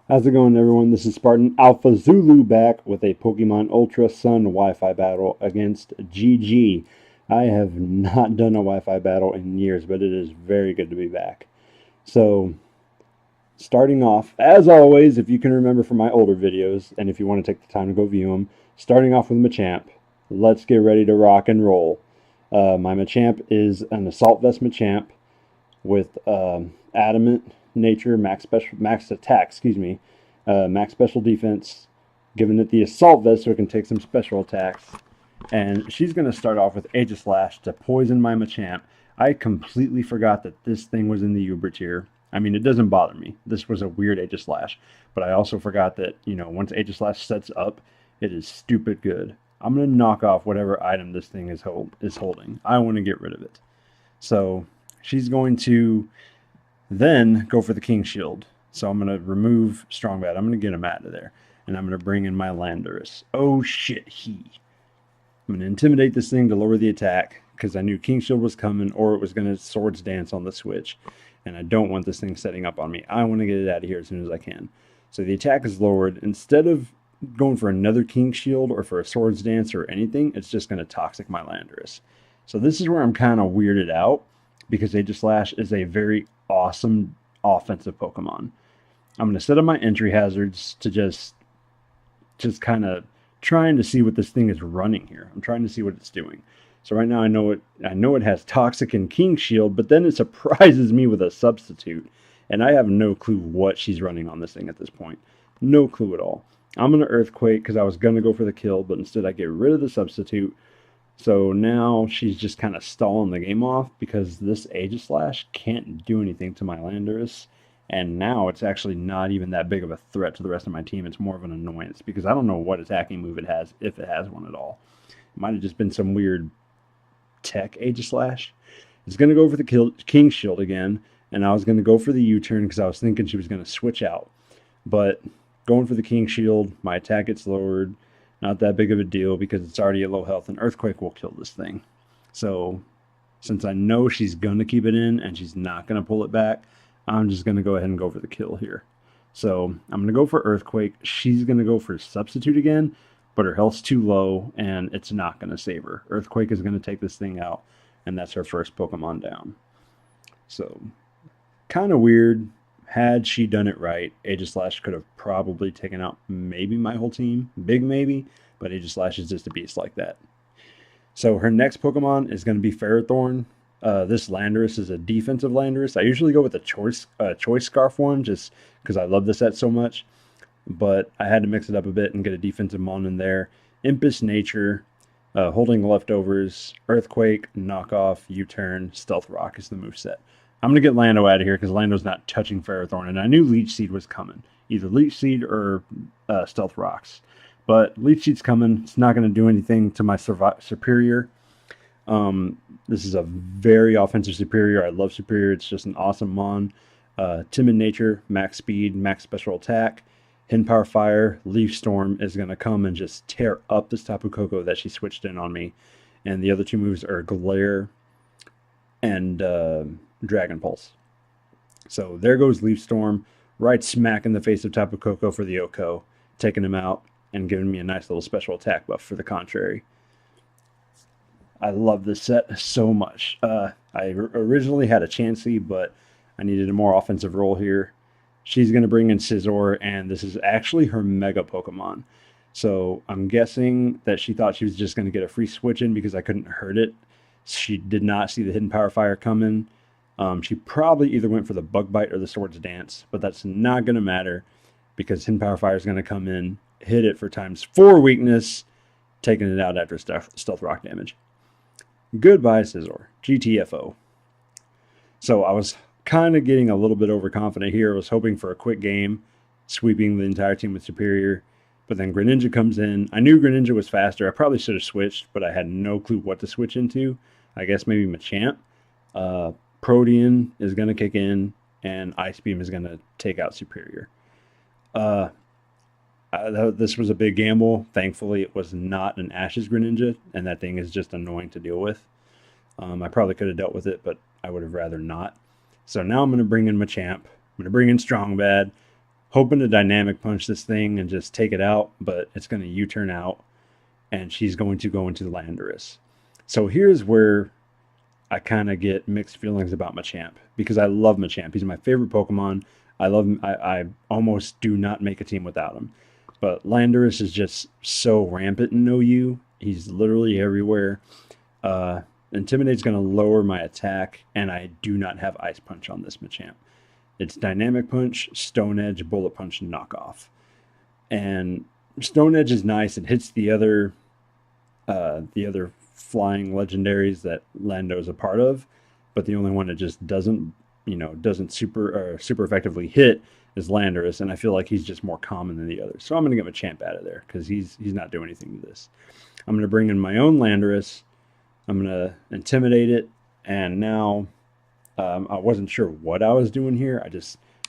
How's it going, everyone? This is Spartan AlphaZulu back with a Pokemon Ultra Sun Wi-Fi battle against GiGi. I have not done a Wi-Fi battle in years, but it is very good to be back. So, starting off, as always, if you can remember from my older videos, and if you want to take the time to go view them, starting off with Machamp. Let's get ready to rock and roll. My Machamp is an Assault Vest Machamp with Adamant Nature, max attack, max special defense, giving it the Assault Vest so it can take some special attacks. And she's going to start off with Aegislash to poison my Machamp. I completely forgot that this thing was in the Uber tier. I mean, it doesn't bother me. This was a weird Aegislash. But I also forgot that, once Aegislash sets up, it is stupid good. I'm going to knock off whatever item this thing is holding. I want to get rid of it. So she's going to then go for the King Shield. So I'm going to remove Strong Bad. I'm going to get him out of there. And I'm going to bring in my Landorus. Oh shit, I'm going to intimidate this thing to lower the attack because I knew King Shield was coming or it was going to Swords Dance on the switch. And I don't want this thing setting up on me. I want to get it out of here as soon as I can. So the attack is lowered. Instead of going for another King Shield or for a Swords Dance or anything, it's just going to Toxic my Landorus. So this is where I'm kind of weirded out because Aegislash is a very awesome offensive Pokemon. I'm going to set up my entry hazards to just kind of trying to see what this thing is running here. I'm trying to see what it's doing. So right now I know it has Toxic and King Shield, but then it surprises me with a substitute. And I have no clue what she's running on this thing at this point. No clue at all. I'm going to Earthquake because I was going to go for the kill, but instead I get rid of the substitute. So now she's just kind of stalling the game off because this Aegislash can't do anything to my Landorus. And now it's actually not even that big of a threat to the rest of my team. It's more of an annoyance because I don't know what attacking move it has, if it has one at all. It might have just been some weird tech Aegislash. It's going to go for the King Shield again. And I was going to go for the U-turn because I was thinking she was going to switch out. But going for the King Shield, my attack gets lowered. Not that big of a deal because it's already at low health and Earthquake will kill this thing. So since I know she's going to keep it in and she's not going to pull it back, I'm just going to go ahead and go for the kill here. So I'm going to go for Earthquake. She's going to go for Substitute again, but her health's too low and it's not going to save her. Earthquake is going to take this thing out, and that's her first Pokemon down. So kind of weird. Had she done it right, Aegislash could have probably taken out maybe my whole team. Big maybe, but Aegislash is just a beast like that. So her next Pokemon is going to be Ferrothorn. This Landorus is a defensive Landorus. I usually go with a choice Scarf one just because I love the set so much. But I had to mix it up a bit and get a defensive Mon in there. Impish Nature, Holding Leftovers, Earthquake, Knockoff, U-Turn, Stealth Rock is the moveset. I'm going to get Lando out of here because Lando's not touching Ferrothorn. And I knew Leech Seed was coming. Either Leech Seed or Stealth Rocks. But Leech Seed's coming. It's not going to do anything to my Superior. This is a very offensive Superior. I love Superior. It's just an awesome Mon. Timid Nature, max speed, max special attack. Hidden Power Fire, Leaf Storm is going to come and just tear up this Tapu Koko that she switched in on me. And the other two moves are Glare and Dragon Pulse. So there goes Leaf Storm, right smack in the face of Tapu Koko for the Oko, taking him out and giving me a nice little special attack buff for the contrary. I love this set so much. I originally had a Chansey, but I needed a more offensive role here. She's going to bring in Scizor, and this is actually her Mega Pokemon. So I'm guessing that she thought she was just going to get a free switch in because I couldn't hurt it. She did not see the Hidden Power Fire coming. She probably either went for the Bug Bite or the Swords Dance, but that's not going to matter because Hidden Power Fire is going to come in, hit it for ×4 weakness, taking it out after Stealth Rock damage. Goodbye, Scizor. GTFO. So I was kind of getting a little bit overconfident here. I was hoping for a quick game, sweeping the entire team with Superior. But then Greninja comes in. I knew Greninja was faster. I probably should have switched, but I had no clue what to switch into. I guess maybe Machamp. Protean is going to kick in, and Ice Beam is going to take out Superior. This was a big gamble. Thankfully, it was not an Ashes Greninja, and that thing is just annoying to deal with. I probably could have dealt with it, but I would have rather not. So now I'm going to bring in Machamp. I'm going to bring in Strong Bad. hoping to dynamic punch this thing and just take it out, but it's going to U-turn out, and she's going to go into Landorus. So here's where I kind of get mixed feelings about Machamp, because I love Machamp. He's my favorite Pokemon. I love him. I almost do not make a team without him. But Landorus is just so rampant in OU. He's literally everywhere. Intimidate's going to lower my attack, and I do not have Ice Punch on this Machamp. It's Dynamic Punch, Stone Edge, Bullet Punch, and Knockoff. And Stone Edge is nice. It hits the other flying legendaries that Lando is a part of, but the only one that just doesn't super effectively hit is Landorus, and I feel like he's just more common than the others. So I'm going to get Machamp out of there because he's not doing anything to this. I'm going to bring in my own Landorus. I'm going to intimidate it, and now I wasn't sure what I was doing here.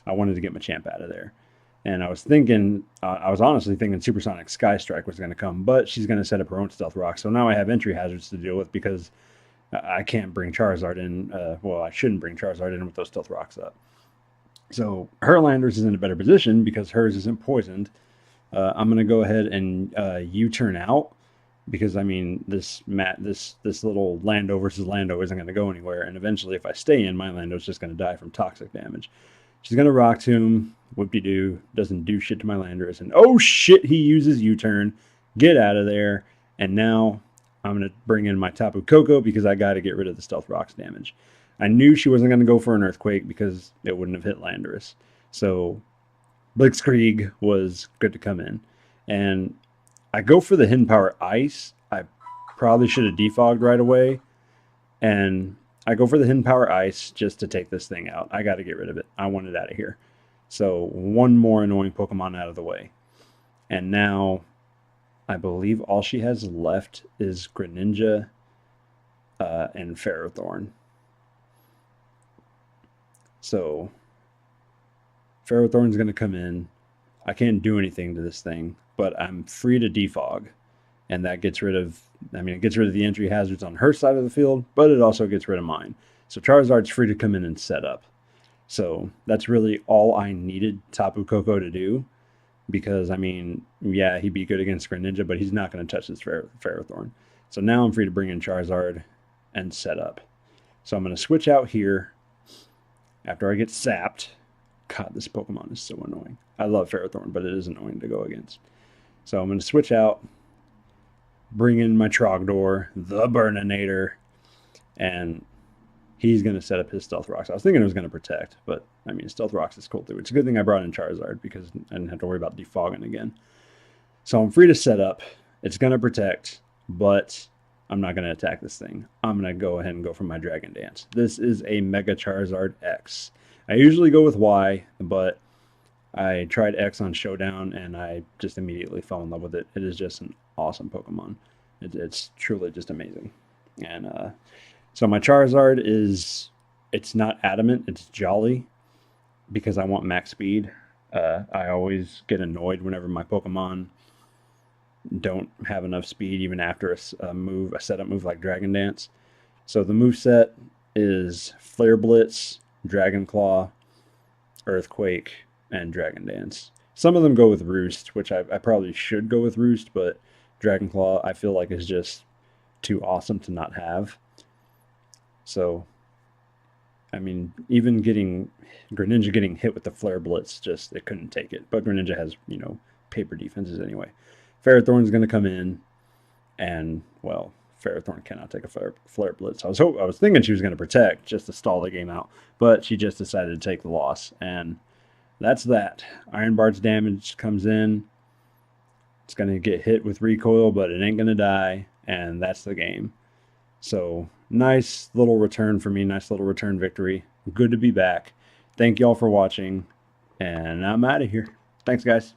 I wanted to get Machamp out of there. And I was honestly thinking Supersonic Sky Strike was going to come, but she's going to set up her own Stealth Rock. So now I have entry hazards to deal with because I can't bring Charizard in. I shouldn't bring Charizard in with those Stealth Rocks up. So her Landorus is in a better position because hers isn't poisoned. I'm going to go ahead and U-turn out because, I mean, this little Lando versus Lando isn't going to go anywhere. And eventually, if I stay in, my Lando is just going to die from toxic damage. She's going to Rock Tomb. Whoop-de-doo. Doesn't do shit to my Landorus. And oh shit, he uses U-turn. Get out of there. And now I'm going to bring in my Tapu Koko because I got to get rid of the Stealth Rock's damage. I knew she wasn't going to go for an Earthquake because it wouldn't have hit Landorus. So Blitzkrieg was good to come in. And I go for the Hidden Power Ice. I probably should have defogged right away. And I go for the Hidden Power Ice just to take this thing out. I got to get rid of it. I want it out of here. So one more annoying Pokemon out of the way. And now I believe all she has left is Greninja and Ferrothorn. So Ferrothorn's going to come in. I can't do anything to this thing, but I'm free to defog. And that gets rid of, it gets rid of the entry hazards on her side of the field, but it also gets rid of mine. So Charizard's free to come in and set up. So that's really all I needed Tapu Koko to do. Because, yeah, he'd be good against Greninja, but he's not going to touch this Ferrothorn. So now I'm free to bring in Charizard and set up. So I'm going to switch out here after I get sapped. God, this Pokemon is so annoying. I love Ferrothorn, but it is annoying to go against. So I'm going to switch out, bring in my Trogdor, the Burninator, and he's going to set up his Stealth Rocks. I was thinking it was going to protect, but, Stealth Rocks is cool too. It's a good thing I brought in Charizard because I didn't have to worry about defogging again. So I'm free to set up. It's going to protect, but I'm not going to attack this thing. I'm going to go ahead and go for my Dragon Dance. This is a Mega Charizard X. I usually go with Y, but I tried X on Showdown, and I just immediately fell in love with it. It is just an awesome Pokemon. It's truly just amazing. And so my Charizard it's not adamant, it's jolly, because I want max speed. I always get annoyed whenever my Pokemon don't have enough speed, even after a setup move like Dragon Dance. So the moveset is Flare Blitz, Dragon Claw, Earthquake, and Dragon Dance. Some of them go with Roost, which I probably should go with Roost, but Dragon Claw I feel like is just too awesome to not have. So, even Greninja getting hit with the Flare Blitz, it couldn't take it. But Greninja has, paper defenses anyway. Ferrothorn's going to come in, and, well, Ferrothorn cannot take a Flare Blitz. I was thinking she was going to protect just to stall the game out, but she just decided to take the loss, and that's that. Iron Bart's damage comes in. It's going to get hit with recoil, but it ain't going to die, and that's the game. So, nice little return for me, nice little return victory. Good to be back. Thank y'all for watching, and I'm out of here. Thanks, guys.